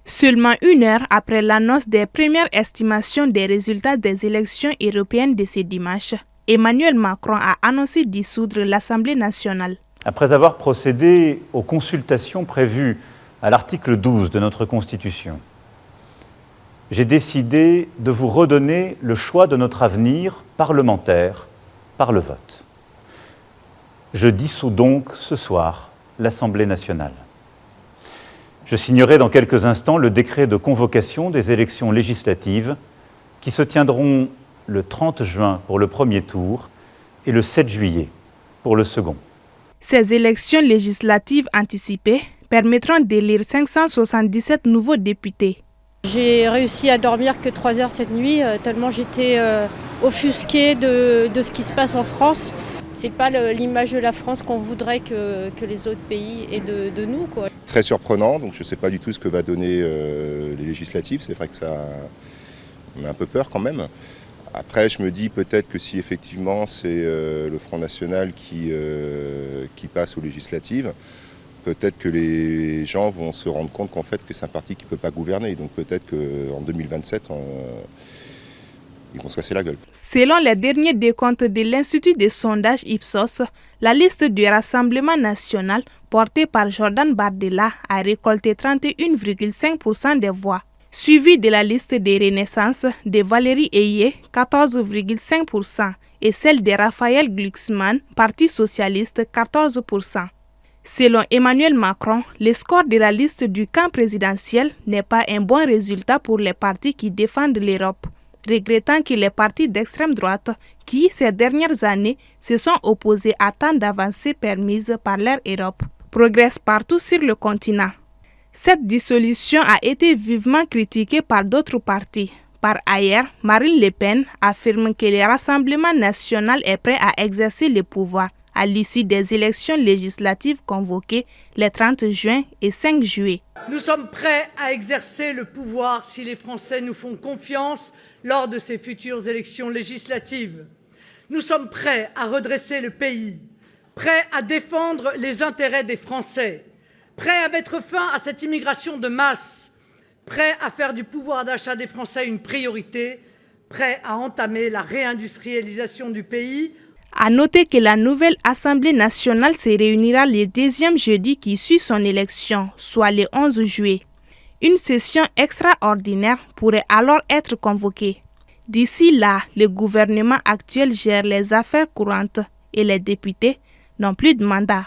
Seulement 1 heure après l'annonce des premières estimations des résultats des élections européennes de ce dimanche, Emmanuel Macron a annoncé dissoudre l'Assemblée nationale. Après avoir procédé aux consultations prévues à l'article 12 de notre Constitution, j'ai décidé de vous redonner le choix de notre avenir parlementaire par le vote. Je dissous donc ce soir l'Assemblée nationale. Je signerai dans quelques instants le décret de convocation des élections législatives qui se tiendront le 30 juin pour le premier tour et le 7 juillet pour le second. Ces élections législatives anticipées permettront d'élire 577 nouveaux députés. J'ai réussi à dormir que 3 heures cette nuit, tellement j'étais offusquée de ce qui se passe en France. C'est pas l'image de la France qu'on voudrait que les autres pays aient de nous, quoi. Très surprenant, donc je ne sais pas du tout ce que va donner les législatives. C'est vrai que on a un peu peur quand même. Après, je me dis peut-être que si effectivement c'est le Front National qui passe aux législatives, peut-être que les gens vont se rendre compte qu'en fait que c'est un parti qui ne peut pas gouverner. Donc peut-être qu'en 2027, ils vont se casser la gueule. Selon les derniers décomptes de l'Institut de sondage Ipsos, la liste du Rassemblement national portée par Jordan Bardella a récolté 31,5% des voix, suivie de la liste de Renaissance de Valérie Ayé, 14,5%, et celle de Raphaël Glucksmann, Parti socialiste, 14%. Selon Emmanuel Macron, le score de la liste du camp présidentiel n'est pas un bon résultat pour les partis qui défendent l'Europe, regrettant que les partis d'extrême droite, qui ces dernières années se sont opposés à tant d'avancées permises par leur Europe, progressent partout sur le continent. Cette dissolution a été vivement critiquée par d'autres partis. Par ailleurs, Marine Le Pen affirme que le Rassemblement national est prêt à exercer le pouvoir à l'issue des élections législatives convoquées les 30 juin et 5 juillet. Nous sommes prêts à exercer le pouvoir si les Français nous font confiance lors de ces futures élections législatives. Nous sommes prêts à redresser le pays, prêts à défendre les intérêts des Français, prêts à mettre fin à cette immigration de masse, prêts à faire du pouvoir d'achat des Français une priorité, prêts à entamer la réindustrialisation du pays. À noter que la nouvelle Assemblée nationale se réunira le 2e jeudi qui suit son élection, soit le 11 juillet. Une session extraordinaire pourrait alors être convoquée. D'ici là, le gouvernement actuel gère les affaires courantes et les députés n'ont plus de mandat.